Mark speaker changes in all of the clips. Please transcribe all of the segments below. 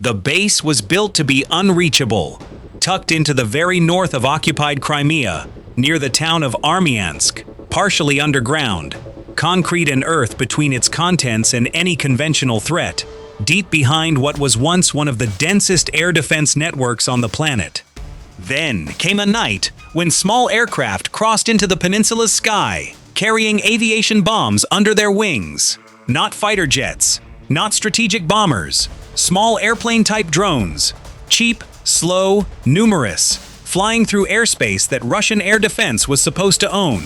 Speaker 1: The base was built to be unreachable, tucked into the very north of occupied Crimea, near the town of Armiansk, partially underground, concrete and earth between its contents and any conventional threat, deep behind what was once one of the densest air defense networks on the planet. Then came a night when small aircraft crossed into the peninsula's sky, carrying aviation bombs under their wings. Not fighter jets, not strategic bombers, small airplane-type drones, cheap, slow, numerous, flying through airspace that Russian air defense was supposed to own.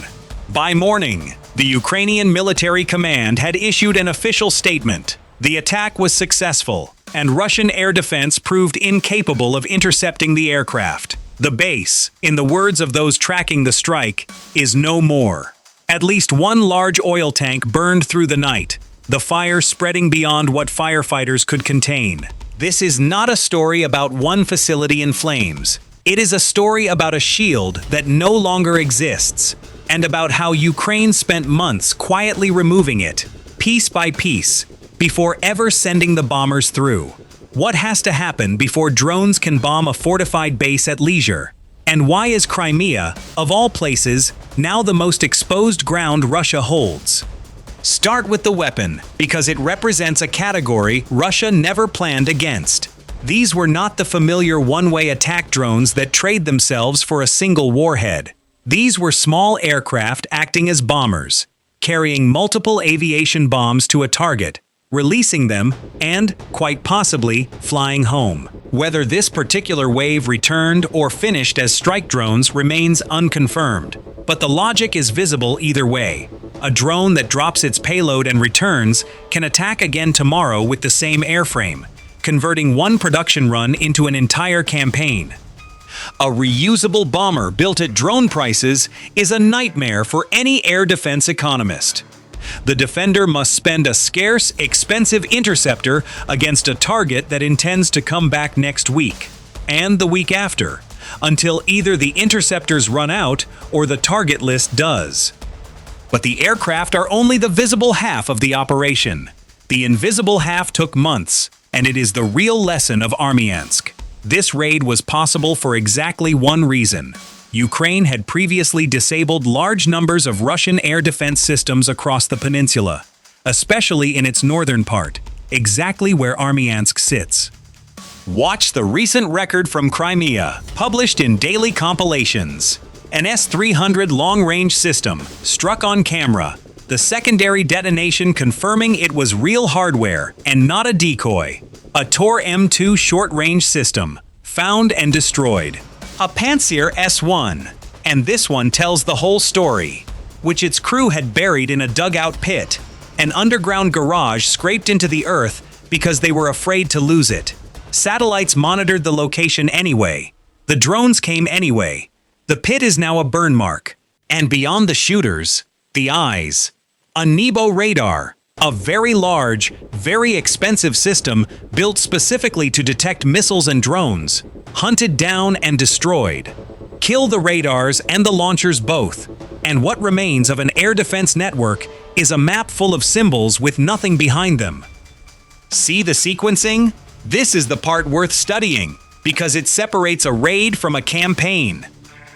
Speaker 1: By morning, the Ukrainian military command had issued an official statement. The attack was successful, and Russian air defense proved incapable of intercepting the aircraft. The base, in the words of those tracking the strike, is no more. At least one large oil tank burned through the night, the fire spreading beyond what firefighters could contain. This is not a story about one facility in flames. It is a story about a shield that no longer exists, and about how Ukraine spent months quietly removing it, piece by piece, before ever sending the bombers through. What has to happen before drones can bomb a fortified base at leisure? And why is Crimea, of all places, now the most exposed ground Russia holds? Start with the weapon, because it represents a category Russia never planned against. These were not the familiar one-way attack drones that trade themselves for a single warhead. These were small aircraft acting as bombers, carrying multiple aviation bombs to a target, releasing them, and, quite possibly, flying home. Whether this particular wave returned or finished as strike drones remains unconfirmed, but the logic is visible either way. A drone that drops its payload and returns can attack again tomorrow with the same airframe, converting one production run into an entire campaign. A reusable bomber built at drone prices is a nightmare for any air defense economist. The defender must spend a scarce, expensive interceptor against a target that intends to come back next week, and the week after, until either the interceptors run out or the target list does. But the aircraft are only the visible half of the operation. The invisible half took months, and it is the real lesson of Armiansk. This raid was possible for exactly one reason. Ukraine had previously disabled large numbers of Russian air defense systems across the peninsula, especially in its northern part, exactly where Armiansk sits. Watch the recent record from Crimea, published in daily compilations. An S-300 long-range system struck on camera, the secondary detonation confirming it was real hardware and not a decoy. A Tor M2 short-range system, found and destroyed. A Pantsir S-1, and this one tells the whole story, which its crew had buried in a dugout pit, an underground garage scraped into the earth because they were afraid to lose it. Satellites monitored the location anyway. The drones came anyway. The pit is now a burn mark. And beyond the shooters, the eyes. A Nebo radar, a very large, very expensive system built specifically to detect missiles and drones, hunted down and destroyed. Kill the radars and the launchers both, and what remains of an air defense network is a map full of symbols with nothing behind them. See the sequencing? This is the part worth studying, because it separates a raid from a campaign.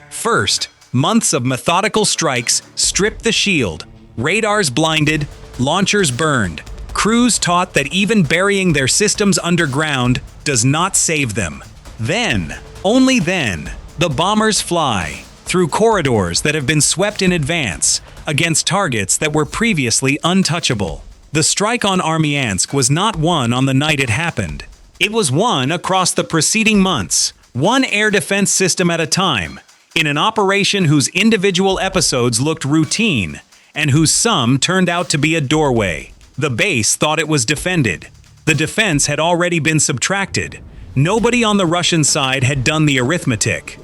Speaker 1: First, months of methodical strikes stripped the shield, radars blinded, launchers burned, crews taught that even burying their systems underground does not save them. Then, only then, the bombers fly, through corridors that have been swept in advance, against targets that were previously untouchable. The strike on Armiansk was not won on the night it happened. It was won across the preceding months, one air defense system at a time, in an operation whose individual episodes looked routine, and whose sum turned out to be a doorway. The base thought it was defended. The defense had already been subtracted. Nobody on the Russian side had done the arithmetic.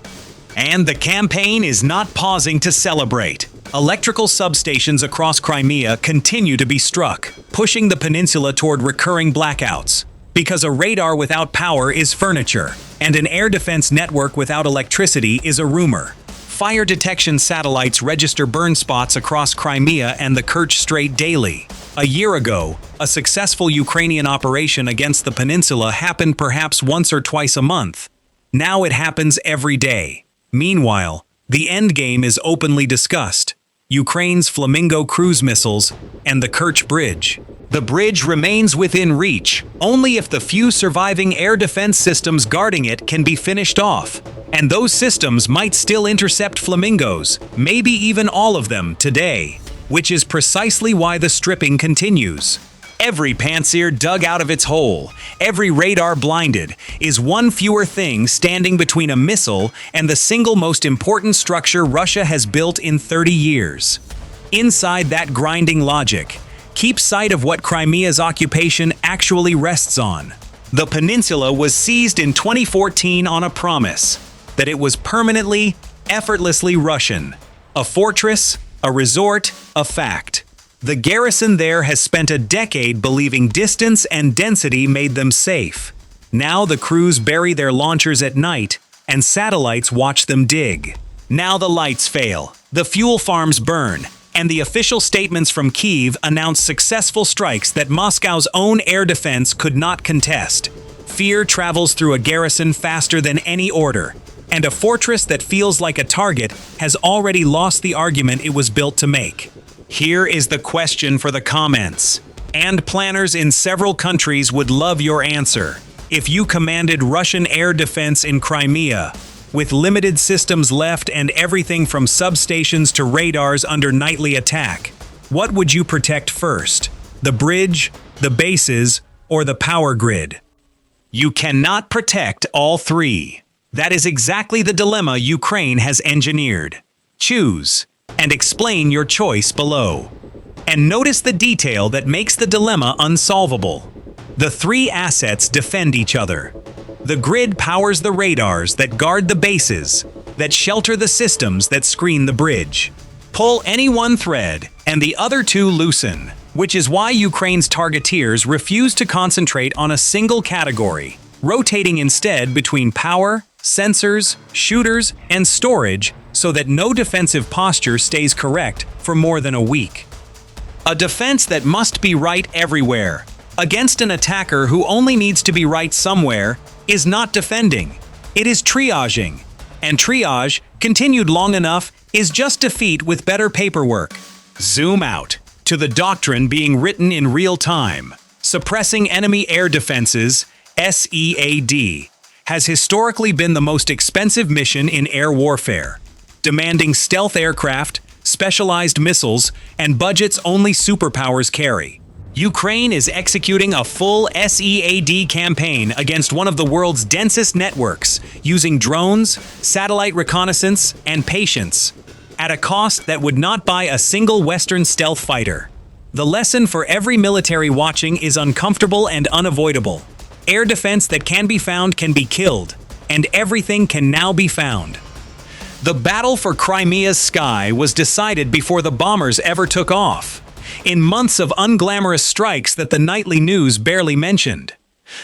Speaker 1: And the campaign is not pausing to celebrate. Electrical substations across Crimea continue to be struck, pushing the peninsula toward recurring blackouts. Because a radar without power is furniture, and an air defense network without electricity is a rumor. Fire detection satellites register burn spots across Crimea and the Kerch Strait daily. A year ago, a successful Ukrainian operation against the peninsula happened perhaps once or twice a month. Now it happens every day. Meanwhile, the endgame is openly discussed: Ukraine's Flamingo cruise missiles and the Kerch Bridge. The bridge remains within reach only if the few surviving air defense systems guarding it can be finished off. And those systems might still intercept Flamingos, maybe even all of them, today. Which is precisely why the stripping continues. Every pantsir dug out of its hole, every radar blinded, is one fewer thing standing between a missile and the single most important structure Russia has built in 30 years. Inside that grinding logic, keep sight of what Crimea's occupation actually rests on. The peninsula was seized in 2014 on a promise that it was permanently, effortlessly Russian. A fortress, a resort, a fact. The garrison there has spent a decade believing distance and density made them safe. Now the crews bury their launchers at night, and satellites watch them dig. Now the lights fail, the fuel farms burn, and the official statements from Kyiv announce successful strikes that Moscow's own air defense could not contest. Fear travels through a garrison faster than any order, and a fortress that feels like a target has already lost the argument it was built to make. Here is the question for the comments, and planners in several countries would love your answer. If you commanded Russian air defense in Crimea, with limited systems left and everything from substations to radars under nightly attack, what would you protect first? The bridge, the bases, or the power grid? You cannot protect all three. That is exactly the dilemma Ukraine has engineered. Choose, and explain your choice below. And notice the detail that makes the dilemma unsolvable. The three assets defend each other. The grid powers the radars that guard the bases, that shelter the systems that screen the bridge. Pull any one thread, and the other two loosen, which is why Ukraine's targeteers refuse to concentrate on a single category, rotating instead between power, sensors, shooters, and storage so that no defensive posture stays correct for more than a week. A defense that must be right everywhere, against an attacker who only needs to be right somewhere, is not defending. It is triaging. And triage, continued long enough, is just defeat with better paperwork. Zoom out to the doctrine being written in real time. Suppressing enemy air defenses, SEAD, has historically been the most expensive mission in air warfare, demanding stealth aircraft, specialized missiles, and budgets only superpowers carry. Ukraine is executing a full SEAD campaign against one of the world's densest networks, using drones, satellite reconnaissance, and patience, at a cost that would not buy a single Western stealth fighter. The lesson for every military watching is uncomfortable and unavoidable. Air defense that can be found can be killed, and everything can now be found. The battle for Crimea's sky was decided before the bombers ever took off, in months of unglamorous strikes that the nightly news barely mentioned.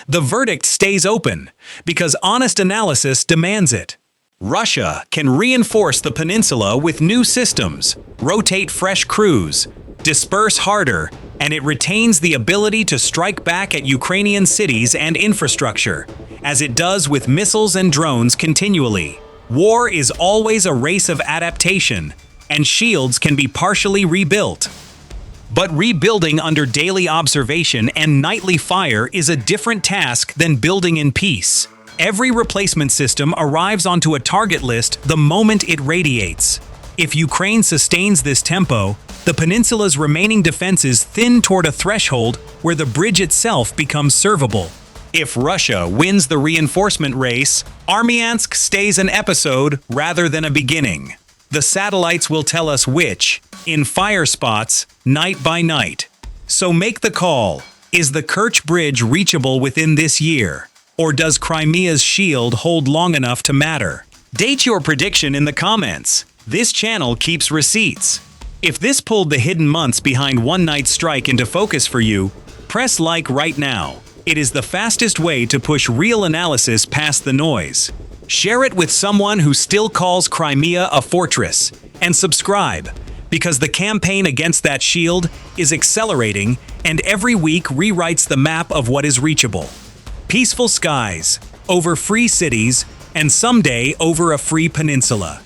Speaker 1: The verdict stays open, because honest analysis demands it. Russia can reinforce the peninsula with new systems, rotate fresh crews, disperse harder, and it retains the ability to strike back at Ukrainian cities and infrastructure, as it does with missiles and drones continually. War is always a race of adaptation, and shields can be partially rebuilt. But rebuilding under daily observation and nightly fire is a different task than building in peace. Every replacement system arrives onto a target list the moment it radiates. If Ukraine sustains this tempo, the peninsula's remaining defenses thin toward a threshold where the bridge itself becomes servable. If Russia wins the reinforcement race, Armiansk stays an episode rather than a beginning. The satellites will tell us which, in fire spots, night by night. So make the call. Is the Kerch Bridge reachable within this year? Or does Crimea's shield hold long enough to matter? Date your prediction in the comments. This channel keeps receipts. If this pulled the hidden months behind one night strike into focus for you, press like right now. It is the fastest way to push real analysis past the noise. Share it with someone who still calls Crimea a fortress, and subscribe, Because the campaign against that shield is accelerating and every week rewrites the map of what is reachable. Peaceful skies, over free cities, and someday over a free peninsula.